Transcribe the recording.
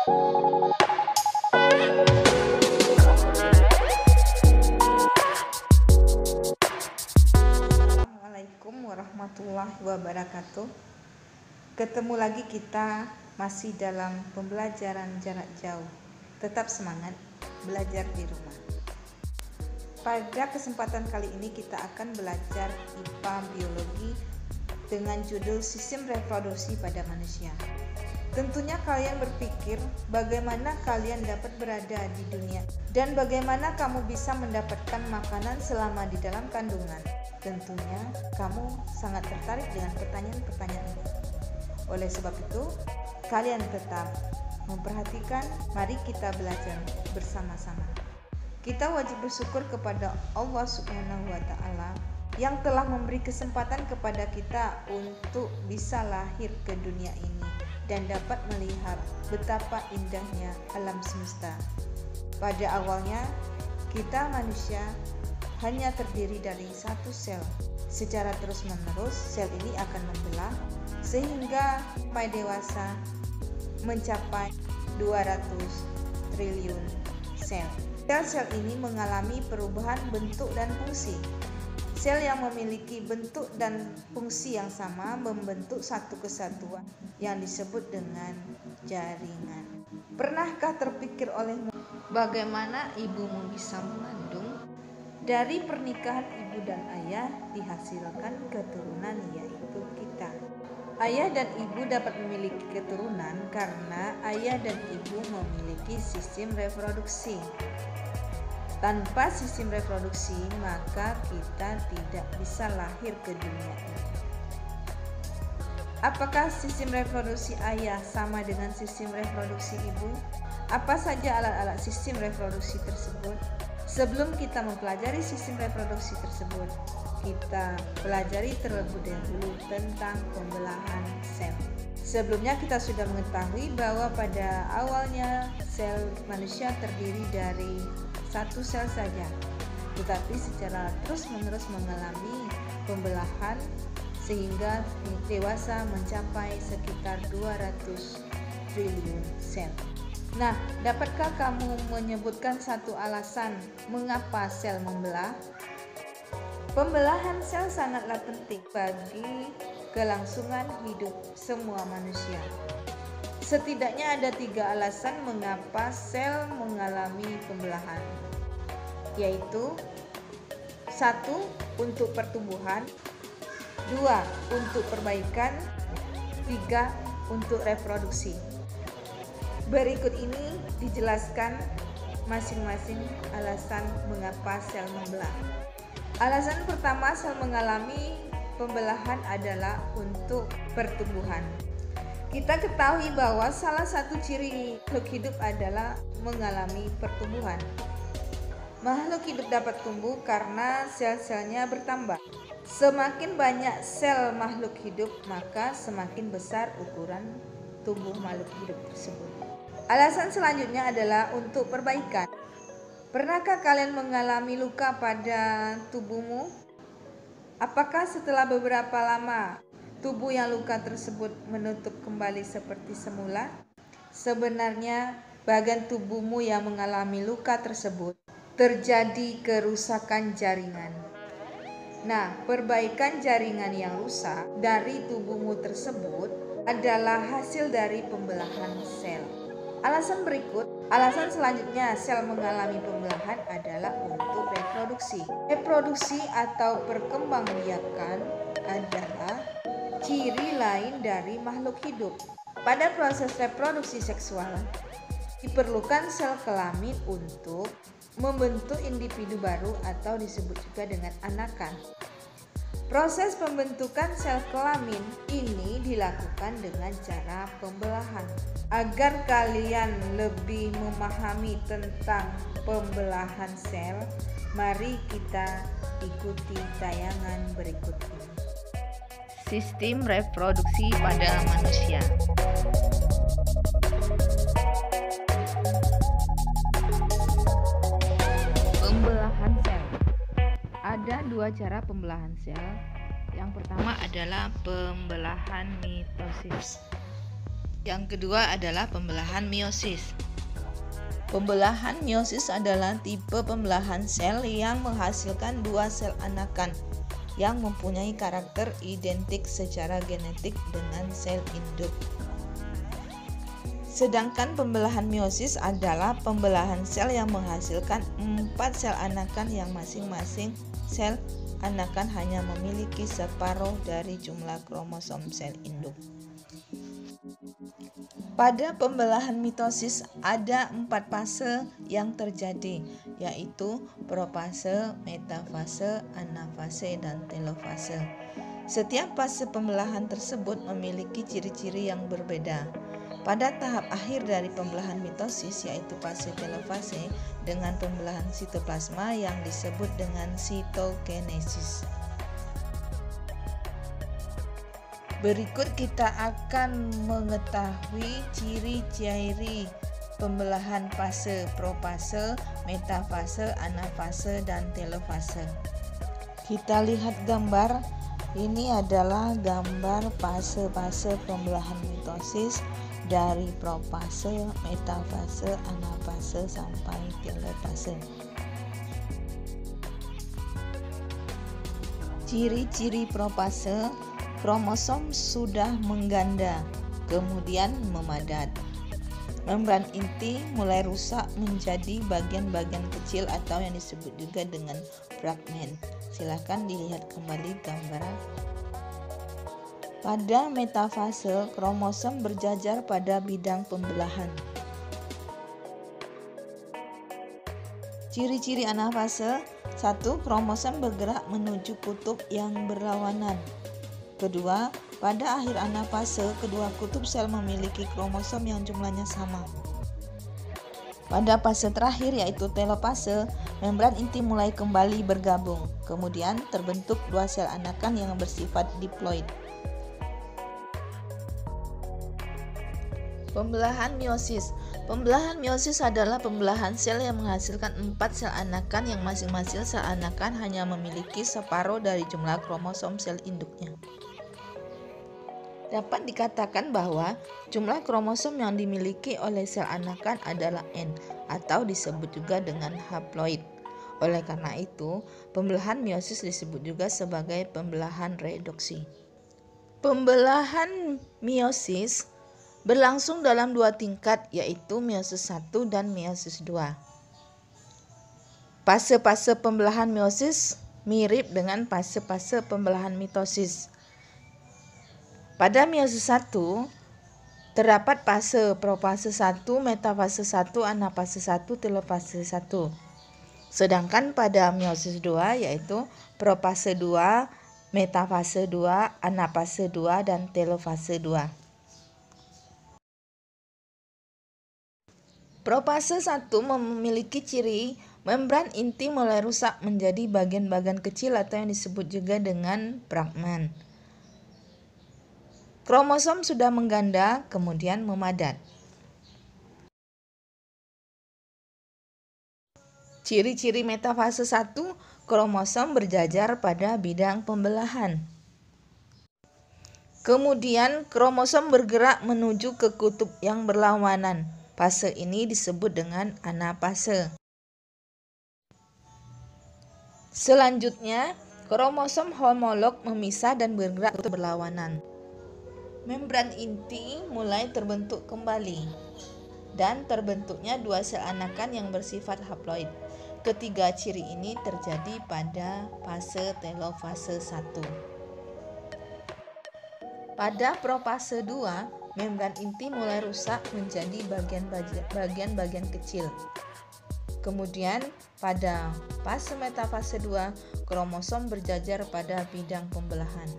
Assalamualaikum warahmatullahi wabarakatuh. Ketemu lagi kita masih dalam pembelajaran jarak jauh. Tetap semangat belajar di rumah. Pada kesempatan kali ini kita akan belajar IPA Biologi dengan judul Sistem Reproduksi pada Manusia. Tentunya kalian berpikir bagaimana kalian dapat berada di dunia dan bagaimana kamu bisa mendapatkan makanan selama di dalam kandungan. Tentunya kamu sangat tertarik dengan pertanyaan-pertanyaan ini. Oleh sebab itu, kalian tetap memperhatikan, mari kita belajar bersama-sama. Kita wajib bersyukur kepada Allah Subhanahu wa Ta'ala yang telah memberi kesempatan kepada kita untuk bisa lahir ke dunia ini dan dapat melihat betapa indahnya alam semesta. Pada awalnya, kita manusia hanya terdiri dari satu sel. Secara terus-menerus, sel ini akan membelah sehingga sampai dewasa mencapai 200 triliun sel. Sel-sel ini mengalami perubahan bentuk dan fungsi. Sel yang memiliki bentuk dan fungsi yang sama membentuk satu kesatuan yang disebut dengan jaringan. Pernahkah terpikir olehmu bagaimana ibumu bisa mengandung? Dari pernikahan ibu dan ayah dihasilkan keturunan, yaitu kita. Ayah dan ibu dapat memiliki keturunan karena ayah dan ibu memiliki sistem reproduksi. Tanpa sistem reproduksi, maka kita tidak bisa lahir ke dunia ini. Apakah sistem reproduksi ayah sama dengan sistem reproduksi ibu? Apa saja alat-alat sistem reproduksi tersebut? Sebelum kita mempelajari sistem reproduksi tersebut, kita pelajari terlebih dahulu tentang pembelahan sel. Sebelumnya kita sudah mengetahui bahwa pada awalnya sel manusia terdiri dari satu sel saja, tetapi secara terus-menerus mengalami pembelahan sehingga dewasa mencapai sekitar 200 triliun sel. Nah, dapatkah kamu menyebutkan satu alasan mengapa sel membelah? Pembelahan sel sangatlah penting bagi kelangsungan hidup semua manusia. Setidaknya ada 3 alasan mengapa sel mengalami pembelahan, yaitu 1. Untuk pertumbuhan, 2. Untuk perbaikan, 3. Untuk reproduksi. Berikut ini dijelaskan masing-masing alasan mengapa sel membelah. Alasan pertama sel mengalami pembelahan adalah untuk pertumbuhan. Kita ketahui bahwa salah satu ciri makhluk hidup adalah mengalami pertumbuhan. Makhluk hidup dapat tumbuh karena sel-selnya bertambah. Semakin banyak sel makhluk hidup, maka semakin besar ukuran tubuh makhluk hidup tersebut. Alasan selanjutnya adalah untuk perbaikan. Pernahkah kalian mengalami luka pada tubuhmu? Apakah setelah beberapa lama tubuh yang luka tersebut menutup kembali seperti semula? Sebenarnya bagian tubuhmu yang mengalami luka tersebut terjadi kerusakan jaringan. Nah, perbaikan jaringan yang rusak dari tubuhmu tersebut adalah hasil dari pembelahan sel. Alasan selanjutnya sel mengalami pembelahan adalah untuk reproduksi. Reproduksi atau perkembangbiakan adalah ciri lain dari makhluk hidup. Pada proses reproduksi seksual, diperlukan sel kelamin untuk membentuk individu baru atau disebut juga dengan anakan. Proses pembentukan sel kelamin ini dilakukan dengan cara pembelahan. Agar kalian lebih memahami tentang pembelahan sel, mari kita ikuti tayangan berikut ini. Sistem reproduksi pada manusia. Pembelahan sel. Ada 2 cara pembelahan sel. Yang pertama adalah pembelahan mitosis. Yang kedua adalah pembelahan meiosis. Pembelahan meiosis adalah tipe pembelahan sel yang menghasilkan dua sel anakan yang mempunyai karakter identik secara genetik dengan sel induk. Sedangkan pembelahan meiosis adalah pembelahan sel yang menghasilkan 4 sel anakan yang masing-masing sel anakan hanya memiliki separuh dari jumlah kromosom sel induk. Pada pembelahan mitosis ada 4 fase yang terjadi, yaitu profase, metafase, anafase, dan telofase. Setiap fase pembelahan tersebut memiliki ciri-ciri yang berbeda. Pada tahap akhir dari pembelahan mitosis, yaitu fase telofase, dengan pembelahan sitoplasma yang disebut dengan sitokinesis. Berikut kita akan mengetahui ciri-ciri pembelahan fase profase, metafase, anafase, dan telofase. Kita lihat gambar. Ini adalah gambar fase-fase pembelahan mitosis dari profase, metafase, anafase, sampai telofase. Ciri-ciri profase: kromosom sudah mengganda, kemudian memadat. Membran inti mulai rusak menjadi bagian-bagian kecil atau yang disebut juga dengan fragmen. Silakan dilihat kembali gambaran. Pada metafase, kromosom berjajar pada bidang pembelahan. Ciri-ciri anafase: 1. Kromosom bergerak menuju kutub yang berlawanan. Kedua, pada akhir anafase, kedua kutub sel memiliki kromosom yang jumlahnya sama. Pada fase terakhir, yaitu telofase, membran inti mulai kembali bergabung. Kemudian terbentuk dua sel anakan yang bersifat diploid. Pembelahan meiosis. Pembelahan meiosis adalah pembelahan sel yang menghasilkan 4 sel anakan yang masing-masing sel anakan hanya memiliki separuh dari jumlah kromosom sel induknya. Dapat dikatakan bahwa jumlah kromosom yang dimiliki oleh sel anakan adalah N, atau disebut juga dengan haploid. Oleh karena itu, pembelahan meiosis disebut juga sebagai pembelahan reduksi. Pembelahan meiosis berlangsung dalam 2 tingkat, yaitu meiosis 1 dan meiosis 2. Fase-fase pembelahan meiosis mirip dengan fase-fase pembelahan mitosis. Pada meiosis 1 terdapat fase profase 1, metafase 1, anafase 1, telofase 1. Sedangkan pada meiosis 2 yaitu profase 2, metafase 2, anafase 2, dan telofase 2. Profase 1 memiliki ciri membran inti mulai rusak menjadi bagian-bagian kecil atau yang disebut juga dengan fragmen. Kromosom sudah mengganda, kemudian memadat. Ciri-ciri metafase 1, kromosom berjajar pada bidang pembelahan. Kemudian kromosom bergerak menuju ke kutub yang berlawanan. Fase ini disebut dengan anafase. Selanjutnya, kromosom homolog memisah dan bergerak ke berlawanan. Membran inti mulai terbentuk kembali dan terbentuknya dua sel anakan yang bersifat haploid. Ketiga ciri ini terjadi pada fase telofase 1. Pada profase 2, membran inti mulai rusak menjadi bagian-bagian kecil. Kemudian pada fase metafase 2, kromosom berjajar pada bidang pembelahan.